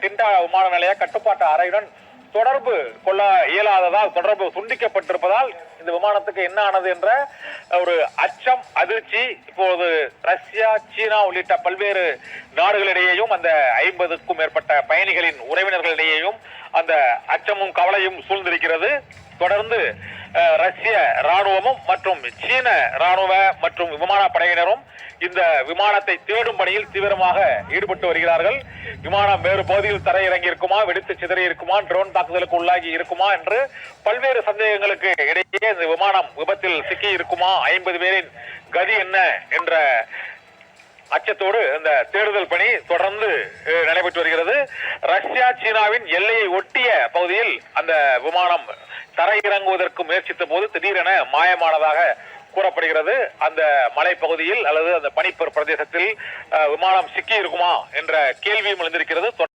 டிண்டா விமான நிலைய கட்டுப்பாட்டு அறையுடன் தொடர்பு கொள்ள இயலாததால், தொடர்பு துண்டிக்கப்பட்டிருப்பதால் இந்த விமானத்துக்கு என்ன ஆனது என்ற ஒரு அச்சம், அதிர்ச்சி இப்போது ரஷ்யா, சீனா உள்ளிட்ட பல்வேறு நாடுகளிடையேயும் அந்த 50க்கும் மேற்பட்ட பயணிகளின் உறவினர்களிடையேயும் அந்த அச்சமும் கவலையும் சூழ்ந்திருக்கிறது. தொடர்ந்து ரஷ்ய ராணுவமும் மற்றும் சீன ராணுவ மற்றும் விமானப்படையினரும் இந்த விமானத்தை தேடும் பணியில் தீவிரமாக ஈடுபட்டு வருகிறார்கள். விமானம் வேறு பகுதியில் தரையிறங்கி இருக்குமா, வெடித்து சிதறி இருக்குமா, ட்ரோன் தாக்குதலுக்கு உள்ளாகி இருக்குமா என்று பல்வேறு சந்தேகங்களுக்கு இடையே இந்த விமானம் விபத்தில் சிக்கி இருக்குமா, 50 பேரின் கதி என்ன என்ற அச்சத்தோடு இந்த தேடுதல் பணி தொடர்ந்து நடைபெற்று வருகிறது. ரஷ்யா சீனாவின் எல்லையை ஒட்டிய பகுதியில் அந்த விமானம் தரையிறங்குவதற்கு முயற்சித்த போது திடீரென மாயமானதாக கூறப்படுகிறது. அந்த மலைப்பகுதியில் அல்லது அந்த பனிப்பர் பிரதேசத்தில் விமானம் சிக்கி இருக்குமா என்ற கேள்வியும் எழுந்திருக்கிறது.